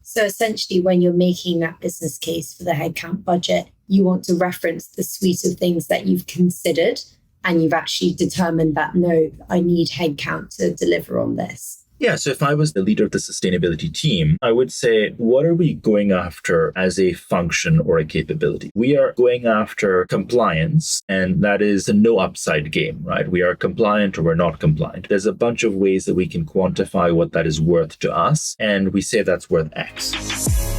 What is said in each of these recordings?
So essentially, when you're making that business case for the headcount budget, you want to reference the suite of things that you've considered and you've actually determined that, no, I need headcount to deliver on this. Yeah, so if I was the leader of the sustainability team, I would say, what are we going after as a function or a capability? We are going after compliance, and that is a no upside game, right? We are compliant or we're not compliant. There's a bunch of ways that we can quantify what that is worth to us, and we say that's worth X.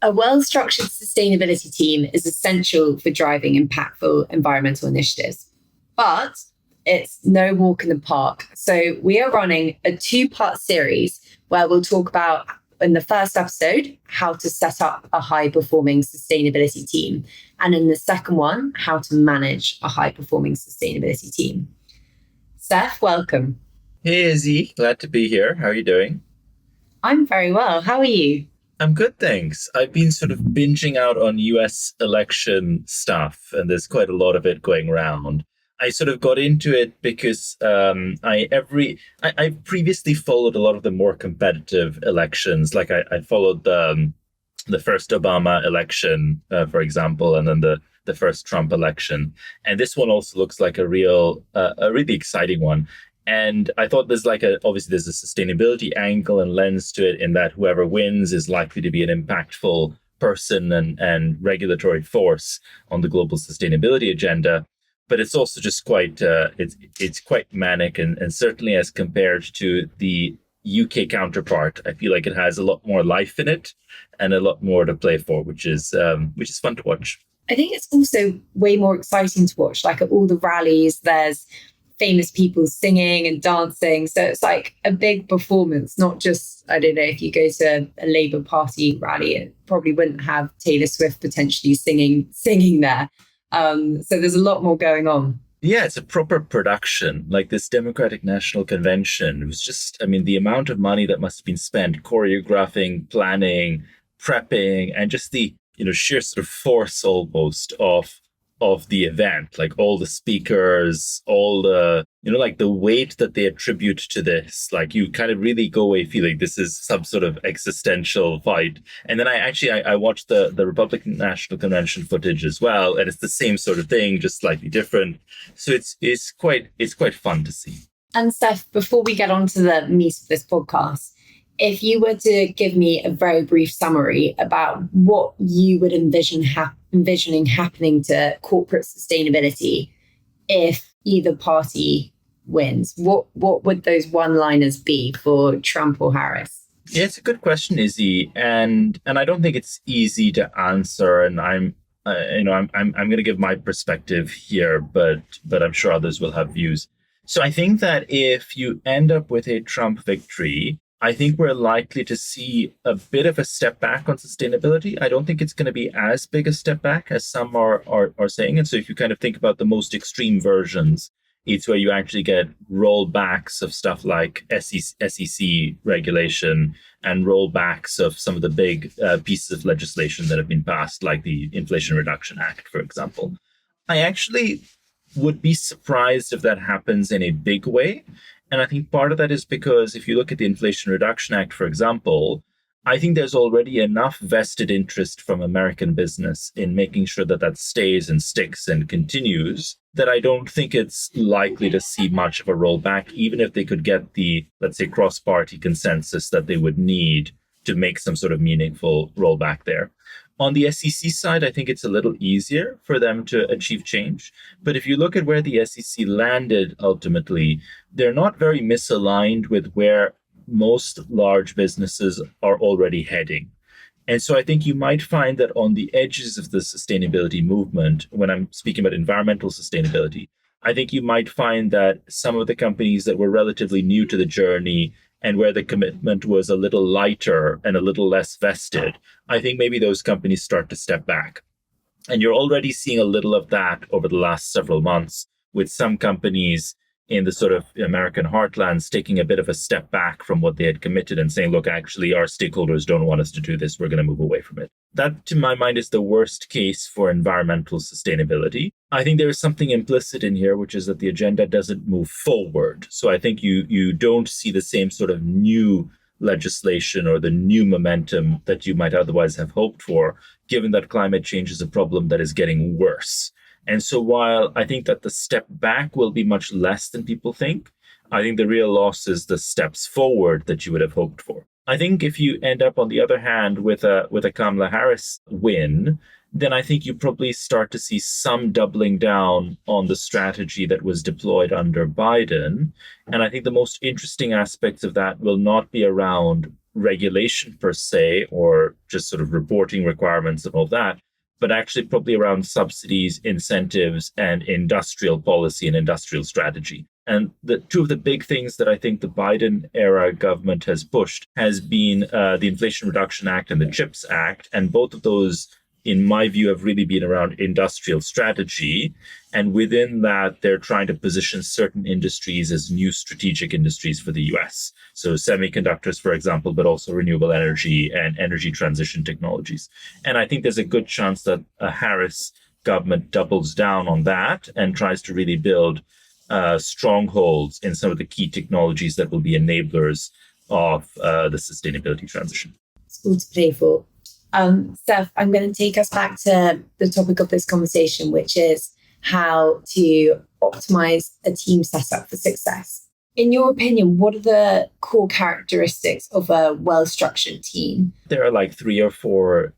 A well-structured sustainability team is essential for driving impactful environmental initiatives, but it's no walk in the park. So we are running a 2-part series where we'll talk about, in the first episode, how to set up a high-performing sustainability team. And in the second one, how to manage a high-performing sustainability team. Seth, welcome. Hey, Izzy. Glad to be here. How are you doing? I'm very well. How are you? I'm good, thanks. I've been sort of binging out on US election stuff, and there's quite a lot of it going around. I sort of got into it because I previously followed a lot of the more competitive elections. Like I followed the first Obama election, for example, and then the first Trump election. And this one also looks like a really exciting one. And I thought obviously there's a sustainability angle and lens to it, in that whoever wins is likely to be an impactful person and regulatory force on the global sustainability agenda. But it's also just quite, it's quite manic, and certainly as compared to the UK counterpart, I feel like it has a lot more life in it and a lot more to play for, which is fun to watch. I think it's also way more exciting to watch. Like at all the rallies, there's famous people singing and dancing. So it's like a big performance, not just, I don't know, if you go to a Labour Party rally, it probably wouldn't have Taylor Swift potentially singing there. So there's a lot more going on. Yeah, it's a proper production. Like this Democratic National Convention, it was just, the amount of money that must have been spent choreographing, planning, prepping, and just the, sheer sort of force almost of the event, like all the speakers, all the, like the weight that they attribute to this, like you kind of really go away feeling this is some sort of existential fight. And then I watched the Republican National Convention footage as well, and it's the same sort of thing, just slightly different. So it's quite fun to see. And Steph, before we get on to the meat of this podcast, if you were to give me a very brief summary about what you would envisioning happening to corporate sustainability if either party wins, what would those one-liners be for Trump or Harris? Yeah, it's a good question, Izzy, and I don't think it's easy to answer. And I'm going to give my perspective here, but I'm sure others will have views. So I think that if you end up with a Trump victory, I think we're likely to see a bit of a step back on sustainability. I don't think it's going to be as big a step back as some are saying. And so if you kind of think about the most extreme versions, it's where you actually get rollbacks of stuff like SEC regulation and rollbacks of some of the big pieces of legislation that have been passed, like the Inflation Reduction Act, for example. I actually would be surprised if that happens in a big way. And I think part of that is because if you look at the Inflation Reduction Act, for example, I think there's already enough vested interest from American business in making sure that that stays and sticks and continues, that I don't think it's likely to see much of a rollback, even if they could get the, let's say, cross-party consensus that they would need to make some sort of meaningful rollback there. On the SEC side, I think it's a little easier for them to achieve change. But if you look at where the SEC landed ultimately, they're not very misaligned with where most large businesses are already heading. And so I think you might find that on the edges of the sustainability movement, when I'm speaking about environmental sustainability, I think you might find that some of the companies that were relatively new to the journey and where the commitment was a little lighter and a little less vested, I think maybe those companies start to step back. And you're already seeing a little of that over the last several months with some companies, in the sort of American heartlands taking a bit of a step back from what they had committed and saying, look, actually, our stakeholders don't want us to do this. We're going to move away from it. That, to my mind, is the worst case for environmental sustainability. I think there is something implicit in here, which is that the agenda doesn't move forward. So I think you don't see the same sort of new legislation or the new momentum that you might otherwise have hoped for, given that climate change is a problem that is getting worse. And so while I think that the step back will be much less than people think, I think the real loss is the steps forward that you would have hoped for. I think if you end up, on the other hand, with a Kamala Harris win, then I think you probably start to see some doubling down on the strategy that was deployed under Biden. And I think the most interesting aspects of that will not be around regulation per se, or just sort of reporting requirements and all that, but actually probably around subsidies, incentives, and industrial policy and industrial strategy. And the two of the big things that I think the Biden era government has pushed has been the Inflation Reduction Act and the CHIPS Act. And both of those, in my view, have really been around industrial strategy. And within that, they're trying to position certain industries as new strategic industries for the US. So semiconductors, for example, but also renewable energy and energy transition technologies. And I think there's a good chance that a Harris government doubles down on that and tries to really build strongholds in some of the key technologies that will be enablers of the sustainability transition. It's cool to play for. Steph, I'm going to take us back to the topic of this conversation, which is how to optimize a team setup for success. In your opinion, what are the core characteristics of a well-structured team? There are like 3 or 4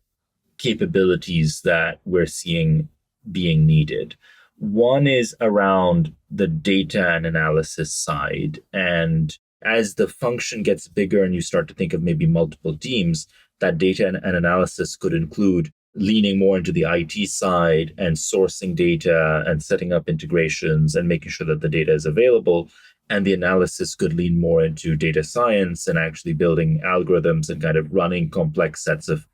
capabilities that we're seeing being needed. One is around the data and analysis side. And as the function gets bigger and you start to think of maybe multiple teams, that data and analysis could include leaning more into the IT side and sourcing data and setting up integrations and making sure that the data is available. And the analysis could lean more into data science and actually building algorithms and kind of running complex sets of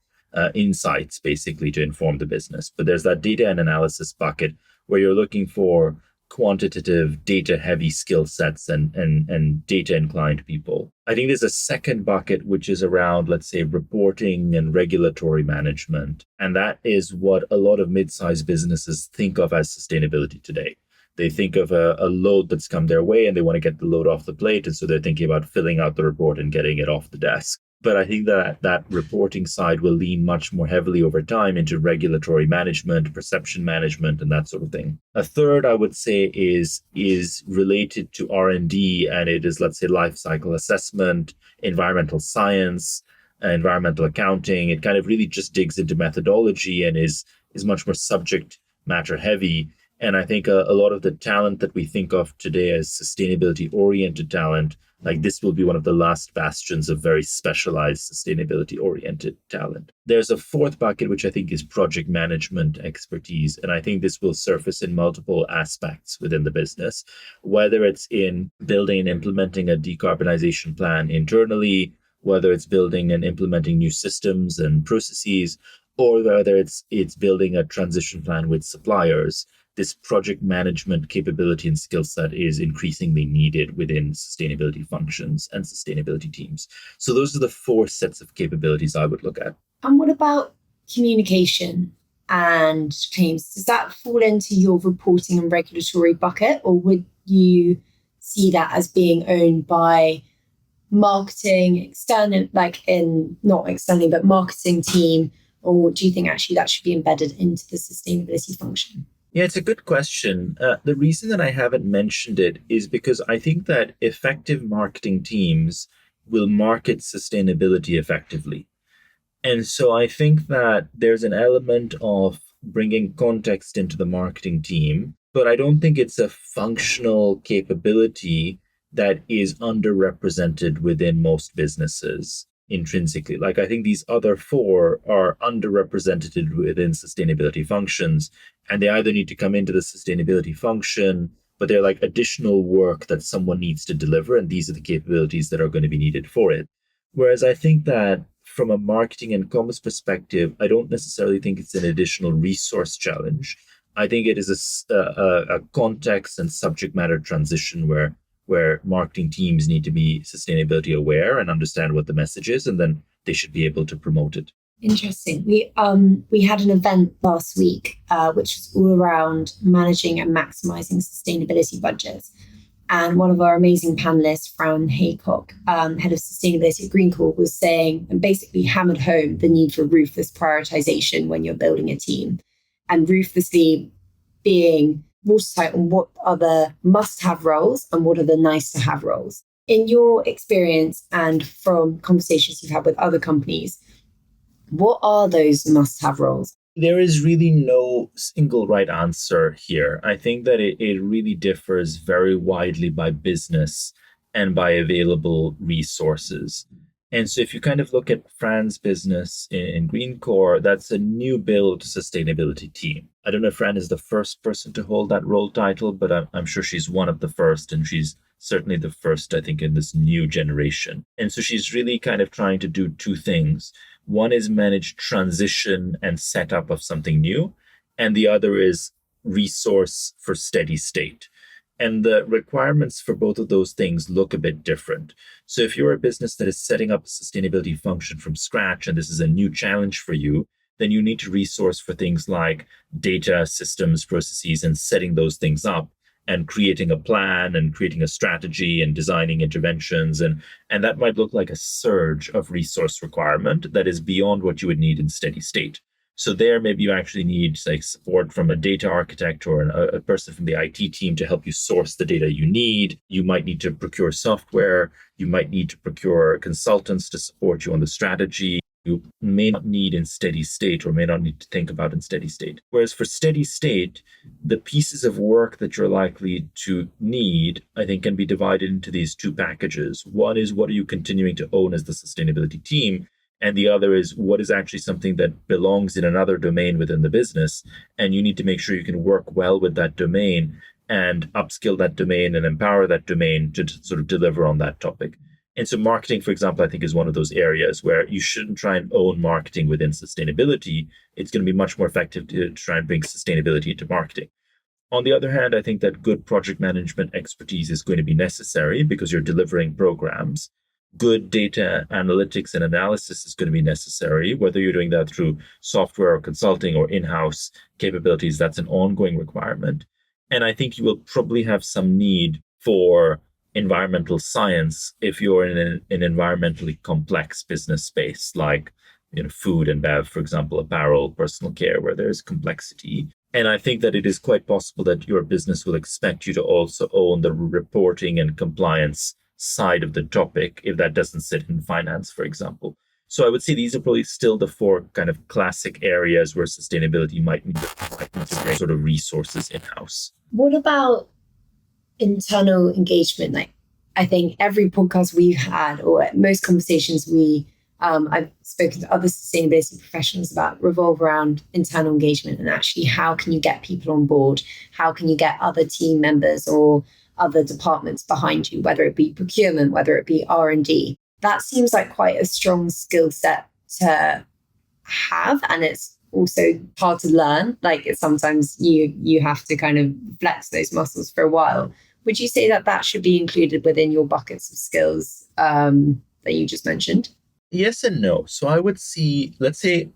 insights, basically, to inform the business. But there's that data and analysis bucket where you're looking for quantitative, data-heavy skill sets and data-inclined people. I think there's a second bucket, which is around, let's say, reporting and regulatory management. And that is what a lot of mid-sized businesses think of as sustainability today. They think of a load that's come their way and they want to get the load off the plate. And so they're thinking about filling out the report and getting it off the desk. But I think that reporting side will lean much more heavily over time into regulatory management, perception management, and that sort of thing. A third, I would say, is related to R&D, and it is, let's say, life cycle assessment, environmental science, environmental accounting. It kind of really just digs into methodology and is much more subject matter heavy. And I think a lot of the talent that we think of today as sustainability-oriented talent, like this will be one of the last bastions of very specialized sustainability-oriented talent. There's a fourth bucket, which I think is project management expertise. And I think this will surface in multiple aspects within the business, whether it's in building and implementing a decarbonization plan internally, whether it's building and implementing new systems and processes, or whether it's building a transition plan with suppliers. This project management capability and skill set is increasingly needed within sustainability functions and sustainability teams. So those are the 4 sets of capabilities I would look at. And what about communication and claims? Does that fall into your reporting and regulatory bucket, or would you see that as being owned by marketing, external, not externally, but marketing team? Or do you think actually that should be embedded into the sustainability function? Yeah, it's a good question. The reason that I haven't mentioned it is because I think that effective marketing teams will market sustainability effectively. And so I think that there's an element of bringing context into the marketing team, but I don't think it's a functional capability that is underrepresented within most businesses intrinsically. Like, I think these other 4 are underrepresented within sustainability functions, and they either need to come into the sustainability function, but they're like additional work that someone needs to deliver, and these are the capabilities that are going to be needed for it. Whereas I think that from a marketing and commerce perspective, I don't necessarily think it's an additional resource challenge. I think it is a context and subject matter transition where marketing teams need to be sustainability aware and understand what the message is, and then they should be able to promote it. Interesting. We had an event last week, which was all around managing and maximizing sustainability budgets. And one of our amazing panelists, Fran Haycock, head of sustainability at Greencore, was saying and basically hammered home the need for ruthless prioritization when you're building a team, and ruthlessly being watertight on what are the must-have roles and what are the nice-to-have roles. In your experience and from conversations you've had with other companies, what are those must-have roles? There is really no single right answer here. I think that it really differs very widely by business and by available resources. And so if you kind of look at Fran's business in Greencore, that's a new build sustainability team. I don't know if Fran is the first person to hold that role title, but I'm sure she's one of the first, and she's certainly the first, I think, in this new generation. And so she's really kind of trying to do two things. One is manage transition and setup of something new, and the other is resource for steady state. And the requirements for both of those things look a bit different. So if you're a business that is setting up a sustainability function from scratch, and this is a new challenge for you, then you need to resource for things like data, systems, processes, and setting those things up and creating a plan and creating a strategy and designing interventions. And that might look like a surge of resource requirement that is beyond what you would need in steady state. So there, maybe you actually need like support from a data architect or a person from the IT team to help you source the data you need. You might need to procure software. You might need to procure consultants to support you on the strategy. You may not need in steady state or may not need to think about in steady state. Whereas for steady state, the pieces of work that you're likely to need, I think, can be divided into these two packages. One is what are you continuing to own as the sustainability team? And the other is what is actually something that belongs in another domain within the business. And you need to make sure you can work well with that domain and upskill that domain and empower that domain to sort of deliver on that topic. And so marketing, for example, I think is one of those areas where you shouldn't try and own marketing within sustainability. It's going to be much more effective to try and bring sustainability into marketing. On the other hand, I think that good project management expertise is going to be necessary because you're delivering programs. Good data analytics and analysis is going to be necessary, whether you're doing that through software or consulting or in-house capabilities. That's an ongoing requirement. And I think you will probably have some need for environmental science if you're in an environmentally complex business space, like food and bev, for example, apparel, personal care, where there's complexity. And I think that it is quite possible that your business will expect you to also own the reporting and compliance side of the topic if that doesn't sit in finance, for example. So I would say these are probably still the four kind of classic areas where sustainability might need to bring sort of resources in-house. What about internal engagement? Like, I think every podcast we've had, or most conversations I've spoken to other sustainability professionals about, revolve around internal engagement and actually how can you get people on board? How can you get other team members or other departments behind you, whether it be procurement, whether it be R&D? That seems like quite a strong skill set to have, and it's also hard to learn. Like sometimes you have to kind of flex those muscles for a while. Would you say that should be included within your buckets of skills that you just mentioned? Yes and no. So I would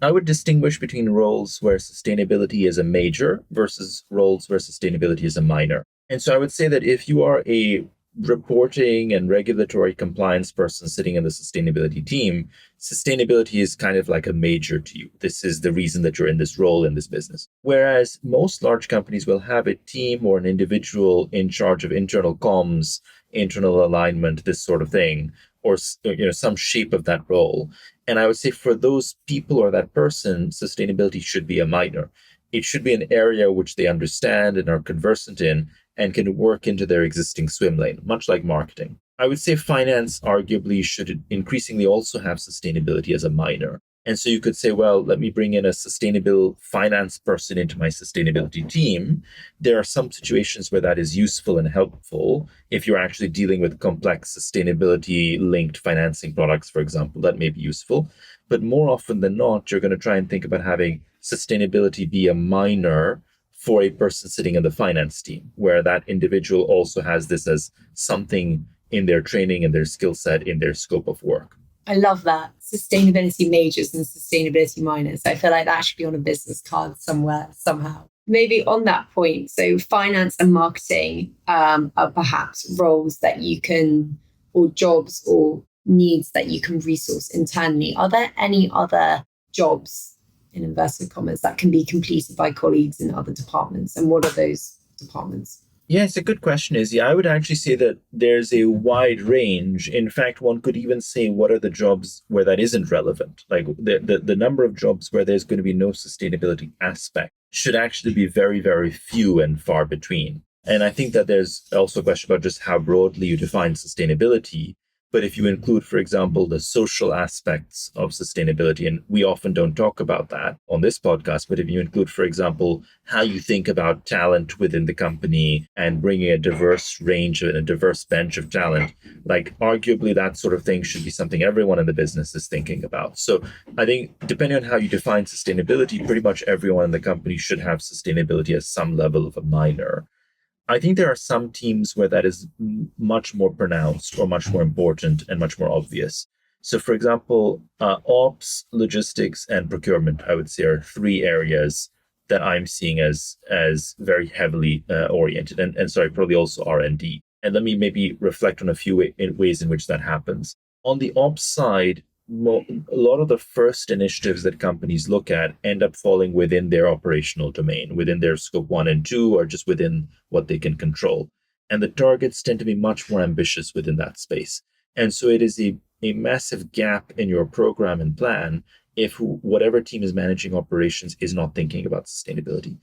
I would distinguish between roles where sustainability is a major versus roles where sustainability is a minor. And so I would say that if you are a reporting and regulatory compliance person sitting in the sustainability team, sustainability is kind of like a major to you. This is the reason that you're in this role in this business. Whereas most large companies will have a team or an individual in charge of internal comms, internal alignment, this sort of thing, or some shape of that role. And I would say for those people or that person, sustainability should be a minor. It should be an area which they understand and are conversant in and can work into their existing swim lane, much like marketing. I would say finance arguably should increasingly also have sustainability as a minor. And so you could say, well, let me bring in a sustainable finance person into my sustainability team. There are some situations where that is useful and helpful. If you're actually dealing with complex sustainability linked financing products, for example, that may be useful. But more often than not, you're going to try and think about having sustainability be a minor for a person sitting in the finance team, where that individual also has this as something in their training and their skill set in their scope of work. I love that. Sustainability majors and sustainability minors. I feel like that should be on a business card somewhere, somehow. Maybe on that point, so finance and marketing are perhaps roles that you can, or jobs or needs that you can resource internally. Are there any other jobs, in inverted commas, that can be completed by colleagues in other departments? And what are those departments? Yeah, it's a good question, Izzy. I would actually say that there's a wide range. In fact, one could even say, what are the jobs where that isn't relevant? Like the number of jobs where there's going to be no sustainability aspect should actually be very, very few and far between. And I think that there's also a question about just how broadly you define sustainability. But if you include, for example, the social aspects of sustainability, and we often don't talk about that on this podcast, but if you include, for example, how you think about talent within the company and bringing a diverse range and a diverse bench of talent, like arguably that sort of thing should be something everyone in the business is thinking about. So I think depending on how you define sustainability, pretty much everyone in the company should have sustainability as some level of a minor. I think there are some teams where that is much more pronounced or much more important and much more obvious. So, for example, ops, logistics, and procurement, I would say, are three areas that I'm seeing as very heavily oriented, and sorry, probably also R&D. And let me maybe reflect on a few ways in which that happens. On the ops side, a lot of the first initiatives that companies look at end up falling within their operational domain, within their scope 1 and 2, or just within what they can control. And the targets tend to be much more ambitious within that space. And so it is a massive gap in your program and plan if whatever team is managing operations is not thinking about sustainability.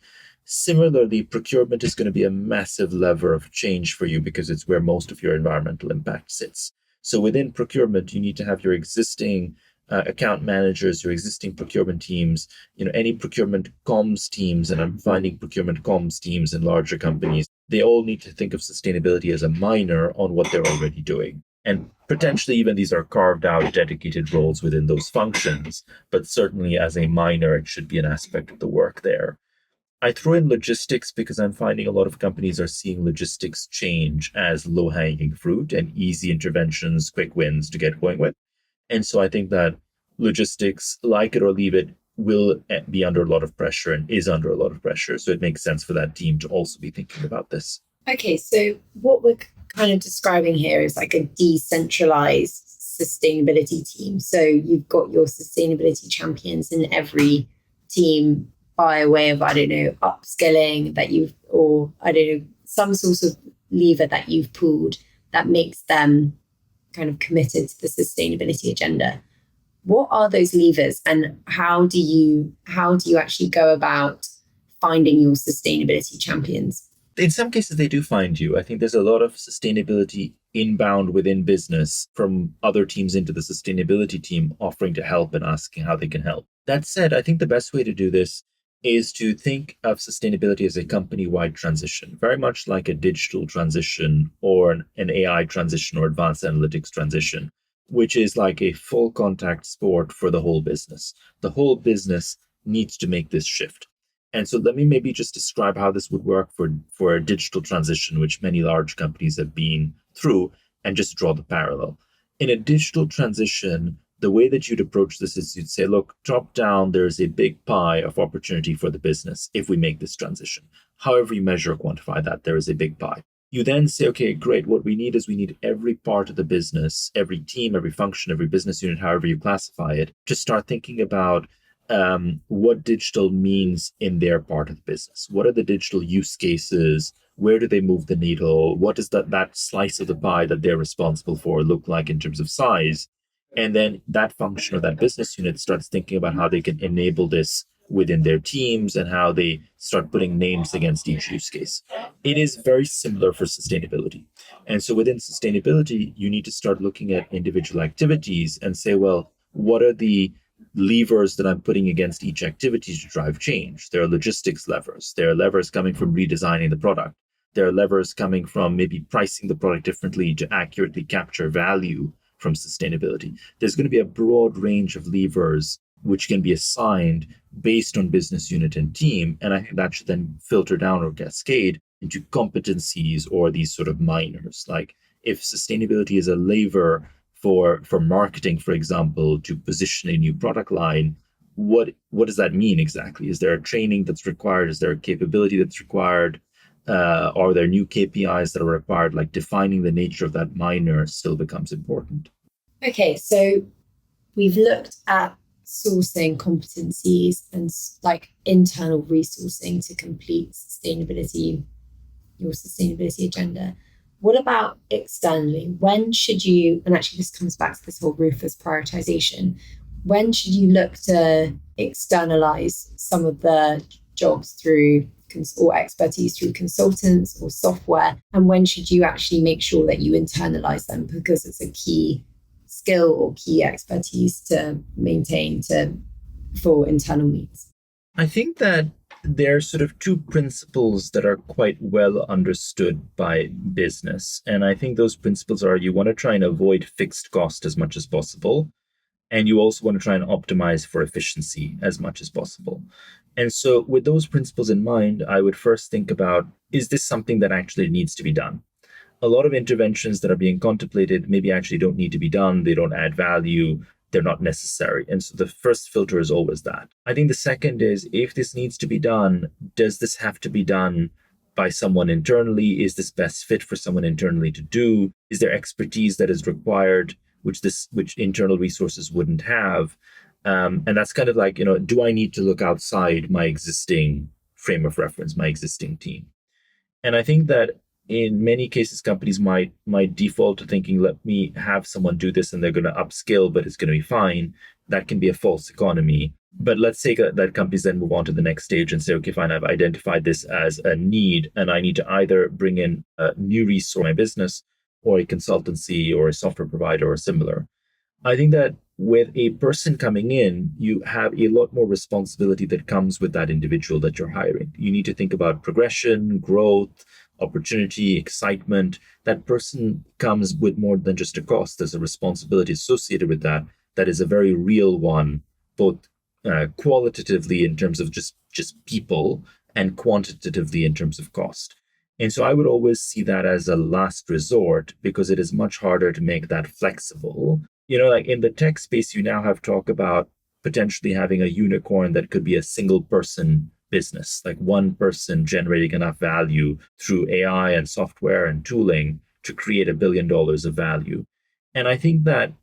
Similarly, procurement is going to be a massive lever of change for you because it's where most of your environmental impact sits. So within procurement, you need to have your existing account managers, your existing procurement teams, any procurement comms teams, and I'm finding procurement comms teams in larger companies, they all need to think of sustainability as a minor on what they're already doing. And potentially even these are carved out dedicated roles within those functions, but certainly as a minor, it should be an aspect of the work there. I throw in logistics because I'm finding a lot of companies are seeing logistics change as low-hanging fruit and easy interventions, quick wins to get going with. And so I think that logistics, like it or leave it, will be under a lot of pressure and is under a lot of pressure. So it makes sense for that team to also be thinking about this. Okay, so what we're kind of describing here is like a decentralized sustainability team. So you've got your sustainability champions in every team by way of, upskilling that some sort of lever that you've pulled that makes them kind of committed to the sustainability agenda. What are those levers, and how do you actually go about finding your sustainability champions? In some cases, they do find you. I think there's a lot of sustainability inbound within business from other teams into the sustainability team offering to help and asking how they can help. That said, I think the best way to do this is to think of sustainability as a company-wide transition, very much like a digital transition or an AI transition or advanced analytics transition, which is like a full contact sport for the whole business. The whole business needs to make this shift. And so let me maybe just describe how this would work for a digital transition, which many large companies have been through, and just draw the parallel. In a digital transition, the way that you'd approach this is you'd say, look, top down, there's a big pie of opportunity for the business if we make this transition. However you measure or quantify that, there is a big pie. You then say, okay, great. What we need is every part of the business, every team, every function, every business unit, however you classify it, to start thinking about what digital means in their part of the business. What are the digital use cases? Where do they move the needle? What does that slice of the pie that they're responsible for look like in terms of size? And then that function or that business unit starts thinking about how they can enable this within their teams and how they start putting names against each use case. It is very similar for sustainability. And so within sustainability, you need to start looking at individual activities and say, well, what are the levers that I'm putting against each activity to drive change? There are logistics levers. There are levers coming from redesigning the product. There are levers coming from maybe pricing the product differently to accurately capture value from sustainability. There's going to be a broad range of levers which can be assigned based on business unit and team. And I think that should then filter down or cascade into competencies or these sort of minors. Like if sustainability is a lever for marketing, for example, to position a new product line, what does that mean exactly? Is there a training that's required? Is there a capability that's required? Are there new KPIs that are required? Like defining the nature of that minor still becomes important. Okay, so we've looked at sourcing competencies and like internal resourcing to complete your sustainability agenda. What about externally? When should you, and actually this comes back to this whole ruthless prioritization, when should you look to externalize some of the jobs through or expertise through consultants or software? And when should you actually make sure that you internalize them because it's a key skill or key expertise to maintain for internal needs? I think that there are sort of two principles that are quite well understood by business. And I think those principles are you want to try and avoid fixed cost as much as possible. And you also want to try and optimize for efficiency as much as possible. And so, with those principles in mind, I would first think about, is this something that actually needs to be done? A lot of interventions that are being contemplated maybe actually don't need to be done. They don't add value. They're not necessary. And so the first filter is always that. I think the second is, if this needs to be done, does this have to be done by someone internally? Is this best fit for someone internally to do? Is there expertise that is required, which internal resources wouldn't have? And that's kind of like, do I need to look outside my existing frame of reference, my existing team? And I think that in many cases, companies might default to thinking, let me have someone do this and they're going to upskill, but it's going to be fine. That can be a false economy. But let's say that companies then move on to the next stage and say, okay, fine, I've identified this as a need, and I need to either bring in a new resource for my business or a consultancy or a software provider or similar. I think that with a person coming in, you have a lot more responsibility that comes with that individual that you're hiring. You need to think about progression, growth, opportunity, excitement. That person comes with more than just a cost. There's a responsibility associated with that is a very real one, both qualitatively in terms of just people and quantitatively in terms of cost. And so I would always see that as a last resort because it is much harder to make that flexible. Like in the tech space, you now have talk about potentially having a unicorn that could be a single person business, like one person generating enough value through AI and software and tooling to create $1 billion of value. And I think that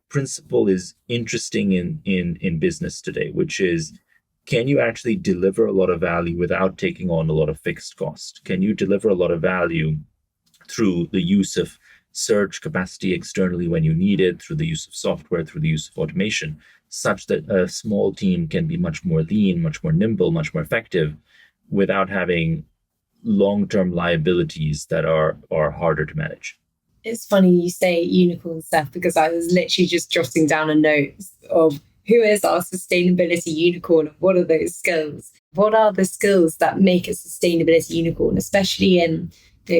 principle is interesting in business today, which is, can you actually deliver a lot of value without taking on a lot of fixed cost? Can you deliver a lot of value through the use of surge capacity externally when you need it, through the use of software, through the use of automation, such that a small team can be much more lean, much more nimble, much more effective without having long-term liabilities that are harder to manage? It's funny you say unicorn stuff because I was literally just jotting down a note of who is our sustainability unicorn and what are those skills? What are the skills that make a sustainability unicorn, especially in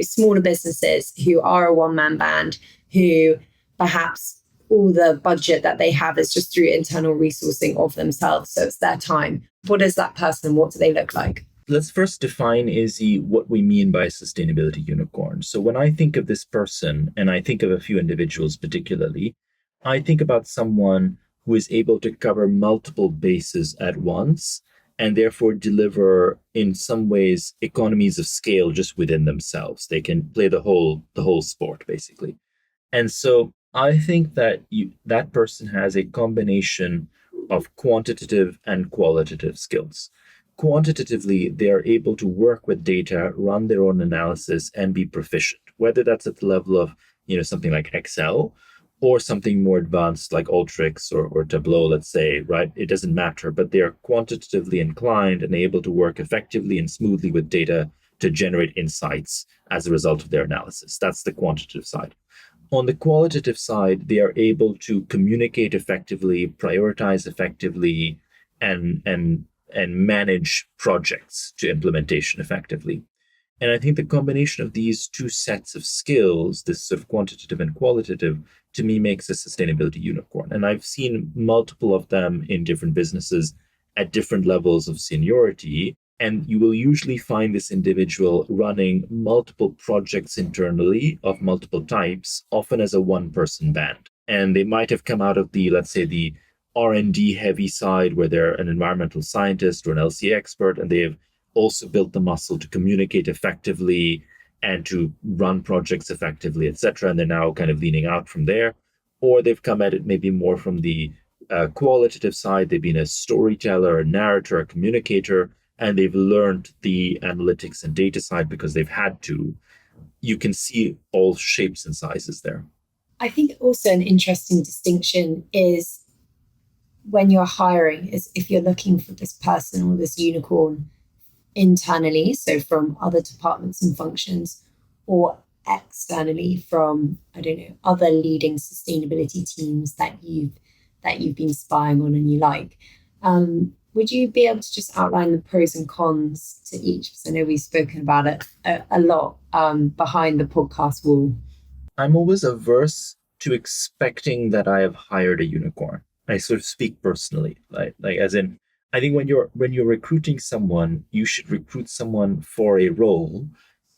smaller businesses who are a one-man band, who perhaps all the budget that they have is just through internal resourcing of themselves. So it's their time. What is that person and what do they look like? Let's first define, Izzy, what we mean by sustainability unicorn. So when I think of this person, and I think of a few individuals particularly, I think about someone who is able to cover multiple bases at once and therefore deliver, in some ways, economies of scale just within themselves. They can play the whole sport, basically. And so I think that that person has a combination of quantitative and qualitative skills. Quantitatively, they are able to work with data, run their own analysis, and be proficient, whether that's at the level of something like Excel or something more advanced like Alteryx or Tableau, let's say, right? It doesn't matter, but they are quantitatively inclined and able to work effectively and smoothly with data to generate insights as a result of their analysis. That's the quantitative side. On the qualitative side, they are able to communicate effectively, prioritize effectively, and manage projects to implementation effectively. And I think the combination of these two sets of skills, this sort of quantitative and qualitative, to me makes a sustainability unicorn. And I've seen multiple of them in different businesses at different levels of seniority. And you will usually find this individual running multiple projects internally of multiple types, often as a one-person band. And they might have come out of the, let's say, the R&D heavy side where they're an environmental scientist or an LCA expert, and they have also built the muscle to communicate effectively and to run projects effectively, etc. And they're now kind of leaning out from there. Or they've come at it maybe more from the qualitative side. They've been a storyteller, a narrator, a communicator, and they've learned the analytics and data side because they've had to. You can see all shapes and sizes there. I think also an interesting distinction is when you're hiring, is if you're looking for this person or this unicorn internally, so from other departments and functions, or externally from, I don't know, other leading sustainability teams that you've been spying on and you like. Would you be able to just outline the pros and cons to each? Because I know we've spoken about it a lot behind the podcast wall. I'm always averse to expecting that I have hired a unicorn. I sort of speak personally, like as in, I think when you're recruiting someone, you should recruit someone for a role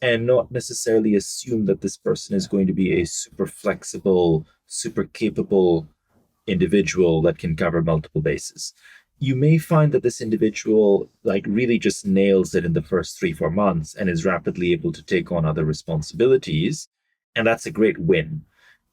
and not necessarily assume that this person is going to be a super flexible, super capable individual that can cover multiple bases. You may find that this individual like really just nails it in the first 3-4 months and is rapidly able to take on other responsibilities. And that's a great win.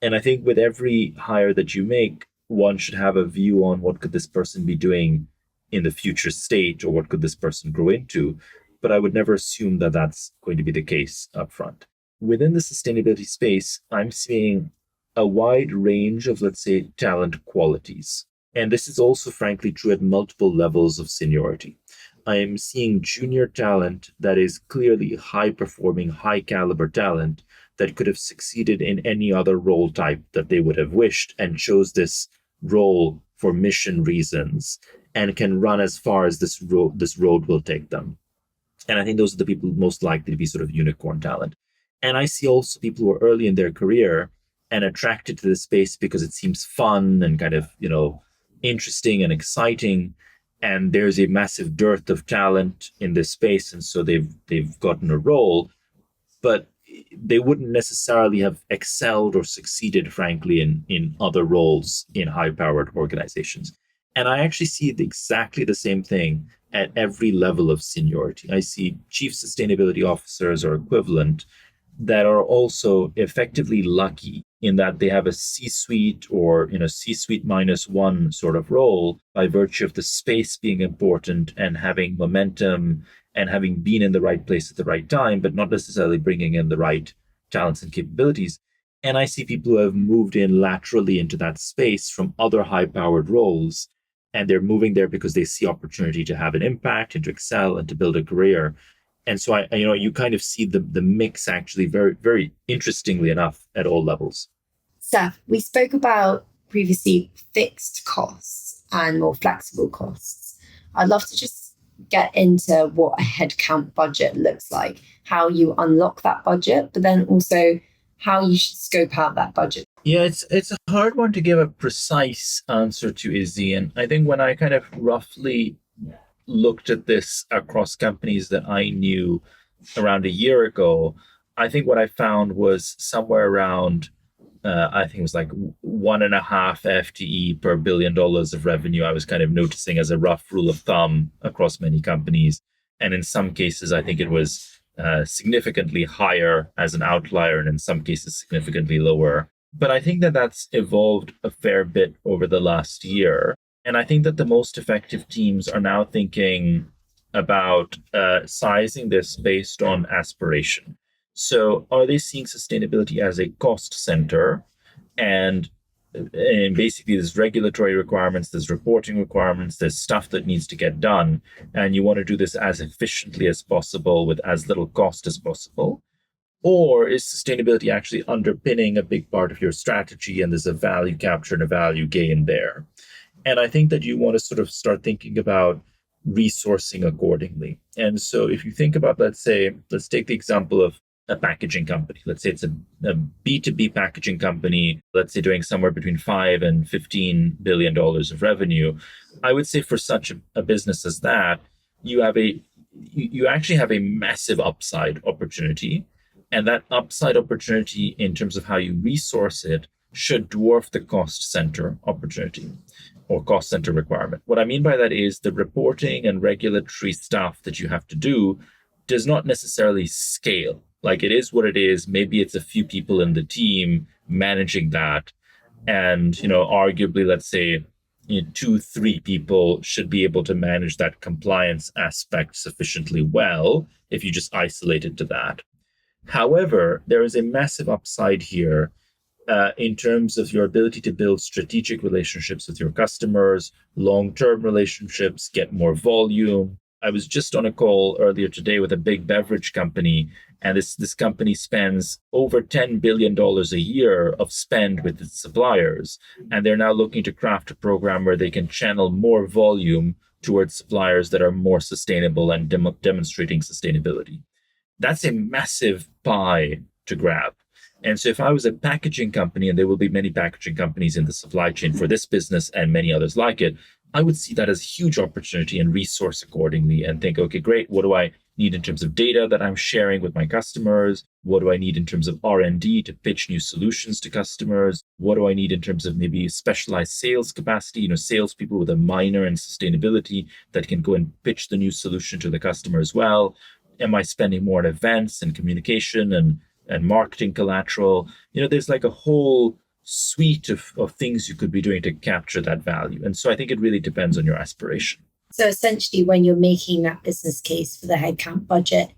And I think with every hire that you make, one should have a view on what could this person be doing in the future state, or what could this person grow into. But I would never assume that that's going to be the case up front. Within the sustainability space, I'm seeing a wide range of, let's say, talent qualities. And this is also, frankly, true at multiple levels of seniority. I am seeing junior talent that is clearly high performing, high caliber talent that could have succeeded in any other role type that they would have wished and chose this role for mission reasons and can run as far as this road will take them. And I think those are the people most likely to be sort of unicorn talent. And I see also people who are early in their career and attracted to this space because it seems fun and kind of, interesting and exciting. And there's a massive dearth of talent in this space. And so they've gotten a role, but they wouldn't necessarily have excelled or succeeded, frankly, in other roles in high-powered organizations. And I actually see exactly the same thing at every level of seniority. I see chief sustainability officers or equivalent that are also effectively lucky in that they have a C-suite or C-suite -1 sort of role by virtue of the space being important and having momentum and having been in the right place at the right time, but not necessarily bringing in the right talents and capabilities. And I see people who have moved in laterally into that space from other high-powered roles, and they're moving there because they see opportunity to have an impact and to excel and to build a career. And so you kind of see the mix actually very, very interestingly enough at all levels. Seth, we spoke about previously fixed costs and more flexible costs. I'd love to just get into what a headcount budget looks like, how you unlock that budget, but then also how you should scope out that budget. Yeah, it's a hard one to give a precise answer to, Izzy. And I think when I kind of roughly looked at this across companies that I knew around a year ago, I think what I found was somewhere around, I think it was like 1.5 FTE per $1 billion of revenue. I was kind of noticing as a rough rule of thumb across many companies. And in some cases, I think it was significantly higher as an outlier, and in some cases, significantly lower. But I think that that's evolved a fair bit over the last year. And I think that the most effective teams are now thinking about sizing this based on aspiration. So are they seeing sustainability as a cost center? And basically there's regulatory requirements, there's reporting requirements, there's stuff that needs to get done. And you want to do this as efficiently as possible with as little cost as possible. Or is sustainability actually underpinning a big part of your strategy and there's a value capture and a value gain there? And I think that you want to sort of start thinking about resourcing accordingly. And so if you think about, let's take the example of a packaging company. Let's say it's a B2B packaging company, let's say doing somewhere between 5 and $15 billion of revenue. I would say for such a business as that, you actually have a massive upside opportunity. And that upside opportunity in terms of how you resource it should dwarf the cost center opportunity or cost center requirement. What I mean by that is the reporting and regulatory stuff that you have to do does not necessarily scale. Like it is what it is. Maybe it's a few people in the team managing that. And, arguably, let's say, 2, 3 people should be able to manage that compliance aspect sufficiently well if you just isolate it to that. However, there is a massive upside here in terms of your ability to build strategic relationships with your customers, long-term relationships, get more volume. I was just on a call earlier today with a big beverage company, and this company spends over $10 billion a year of spend with its suppliers. And they're now looking to craft a program where they can channel more volume towards suppliers that are more sustainable and demonstrating sustainability. That's a massive pie to grab. And so if I was a packaging company, and there will be many packaging companies in the supply chain for this business and many others like it, I would see that as a huge opportunity and resource accordingly and think, okay, great. What do I need in terms of data that I'm sharing with my customers? What do I need in terms of R&D to pitch new solutions to customers? What do I need in terms of maybe specialized sales capacity, salespeople with a minor in sustainability that can go and pitch the new solution to the customer as well? Am I spending more on events and communication and marketing collateral? There's like a whole suite of things you could be doing to capture that value. And so I think it really depends on your aspiration. So essentially, when you're making that business case for the headcount budget,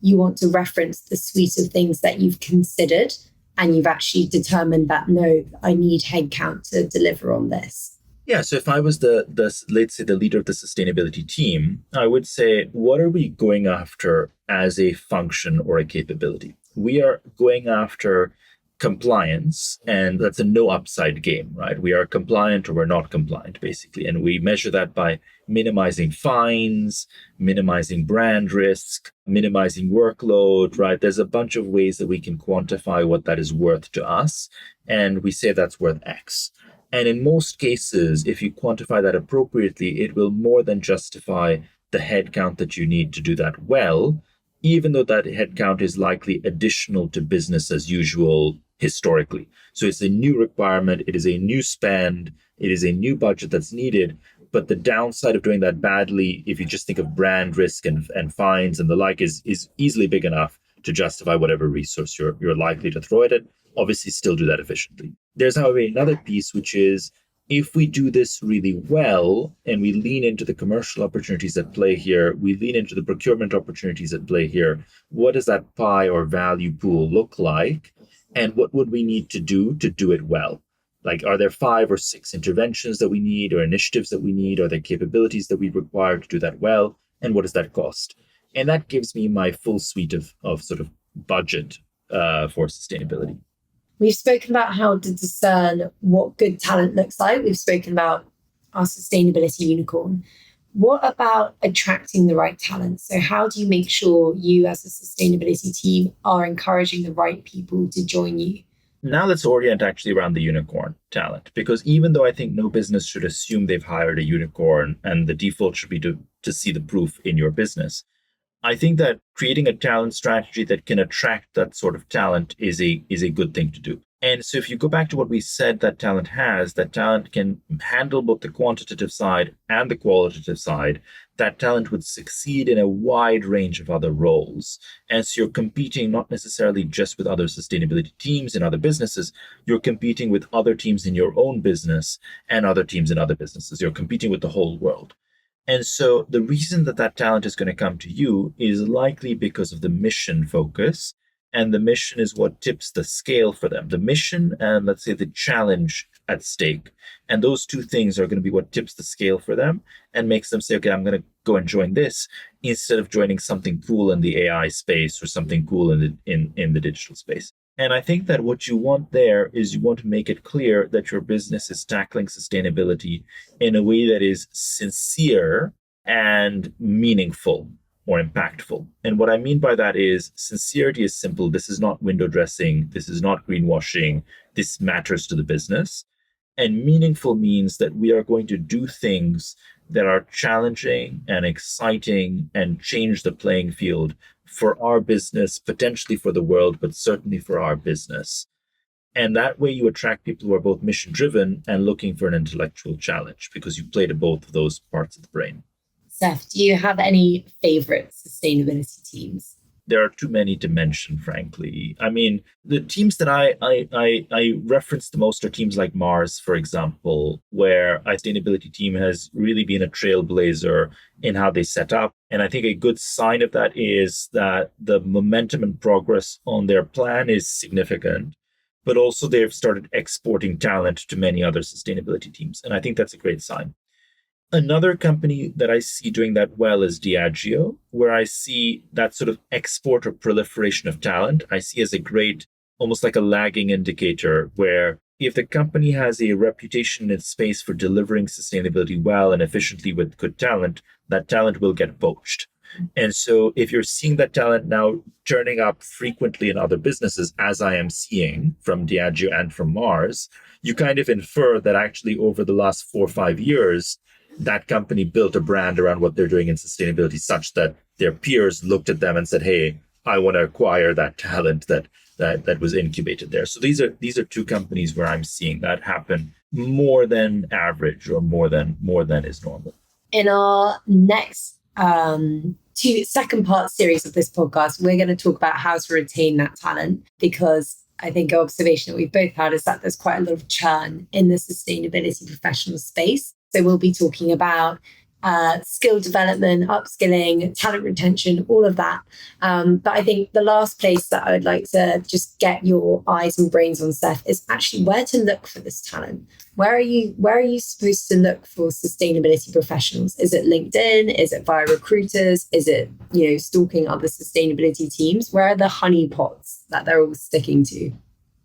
you want to reference the suite of things that you've considered and you've actually determined that, no, I need headcount to deliver on this. Yeah. So if I was let's say the leader of the sustainability team, I would say, what are we going after as a function or a capability? We are going after compliance, and that's a no upside game, right? We are compliant or we're not compliant, basically. And we measure that by minimizing fines, minimizing brand risk, minimizing workload, right? There's a bunch of ways that we can quantify what that is worth to us. And we say that's worth X. And in most cases, if you quantify that appropriately, it will more than justify the headcount that you need to do that well, even though that headcount is likely additional to business as usual historically. So it's a new requirement, it is a new spend, it is a new budget that's needed. But the downside of doing that badly, if you just think of brand risk and fines and the like, is easily big enough to justify whatever resource you're likely to throw at it. Obviously, still do that efficiently. There's, however, another piece, which is if we do this really well and we lean into the commercial opportunities at play here, we lean into the procurement opportunities at play here, what does that pie or value pool look like? And what would we need to do it well? Like, are there 5 or 6 interventions that we need or initiatives that we need? Are there capabilities that we require to do that well? And what does that cost? And that gives me my full suite of sort of budget for sustainability. We've spoken about how to discern what good talent looks like. We've spoken about our sustainability unicorn. What about attracting the right talent? So how do you make sure you as a sustainability team are encouraging the right people to join you? Now let's orient actually around the unicorn talent, because even though I think no business should assume they've hired a unicorn and the default should be to see the proof in your business, I think that creating a talent strategy that can attract that sort of talent is a good thing to do. And so if you go back to what we said that talent has, that talent can handle both the quantitative side and the qualitative side. That talent would succeed in a wide range of other roles. And so you're competing not necessarily just with other sustainability teams in other businesses, you're competing with other teams in your own business and other teams in other businesses. You're competing with the whole world. And so the reason that talent is going to come to you is likely because of the mission focus. And the mission is what tips the scale for them. The mission and, let's say, the challenge at stake. And those two things are going to be what tips the scale for them and makes them say, okay, I'm going to go and join this instead of joining something cool in the AI space or something cool in the digital space. And I think that what you want there is you want to make it clear that your business is tackling sustainability in a way that is sincere and meaningful or impactful. And what I mean by that is sincerity is simple. This is not window dressing. This is not greenwashing. This matters to the business. And meaningful means that we are going to do things that are challenging and exciting and change the playing field for our business, potentially for the world, but certainly for our business. And that way you attract people who are both mission driven and looking for an intellectual challenge because you play to both of those parts of the brain. Seth, do you have any favorite sustainability teams? There are too many to mention, frankly. I mean, the teams that I reference the most are teams like Mars, for example, where a sustainability team has really been a trailblazer in how they set up. And I think a good sign of that is that the momentum and progress on their plan is significant, but also they've started exporting talent to many other sustainability teams. And I think that's a great sign. Another company that I see doing that well is Diageo, where I see that sort of export or proliferation of talent. I see as a great, almost like a lagging indicator, where if the company has a reputation in its space for delivering sustainability well and efficiently with good talent, that talent will get poached. And so if you're seeing that talent now turning up frequently in other businesses, as I am seeing from Diageo and from Mars, you kind of infer that actually over the last 4 or 5 years, that company built a brand around what they're doing in sustainability such that their peers looked at them and said, hey, I want to acquire that talent that was incubated there. So these are two companies where I'm seeing that happen more than average or more than is normal. In our next second part series of this podcast, we're going to talk about how to retain that talent, because I think an observation that we've both had is that there's quite a lot of churn in the sustainability professional space. So we'll be talking about skill development, upskilling, talent retention, all of that. But I think the last place that I would like to just get your eyes and brains on, Seth, is actually where to look for this talent. Where are you supposed to look for sustainability professionals? Is it LinkedIn? Is it via recruiters? Is it, stalking other sustainability teams? Where are the honeypots that they're all sticking to?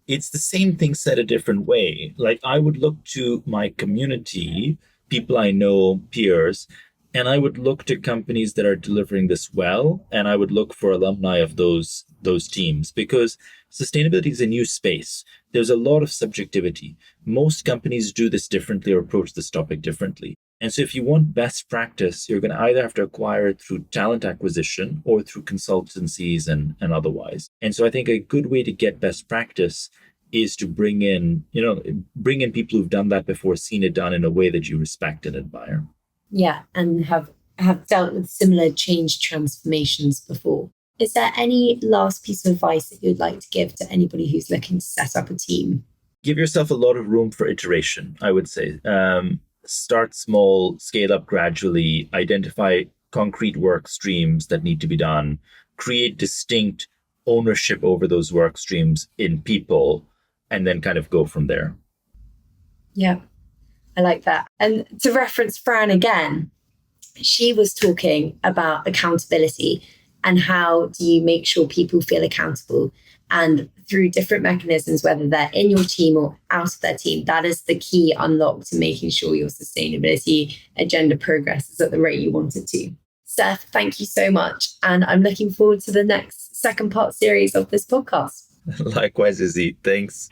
It's the same thing said a different way. Like, I would look to my community, people I know, peers, and I would look to companies that are delivering this well, and I would look for alumni of those teams, because sustainability is a new space. There's a lot of subjectivity. Most companies do this differently or approach this topic differently. And so if you want best practice, you're going to either have to acquire it through talent acquisition or through consultancies and otherwise. And so I think a good way to get best practice is to bring in people who've done that before, seen it done in a way that you respect and admire. Yeah, and have dealt with similar change transformations before. Is there any last piece of advice that you'd like to give to anybody who's looking to set up a team? Give yourself a lot of room for iteration, I would say. Start small, scale up gradually, identify concrete work streams that need to be done, create distinct ownership over those work streams in people, and then kind of go from there. Yeah, I like that. And to reference Fran again, she was talking about accountability and how do you make sure people feel accountable. And through different mechanisms, whether they're in your team or out of their team, that is the key unlock to making sure your sustainability agenda progresses at the rate you want it to. Seth, thank you so much. And I'm looking forward to the next second part series of this podcast. Likewise, Izzy. Thanks.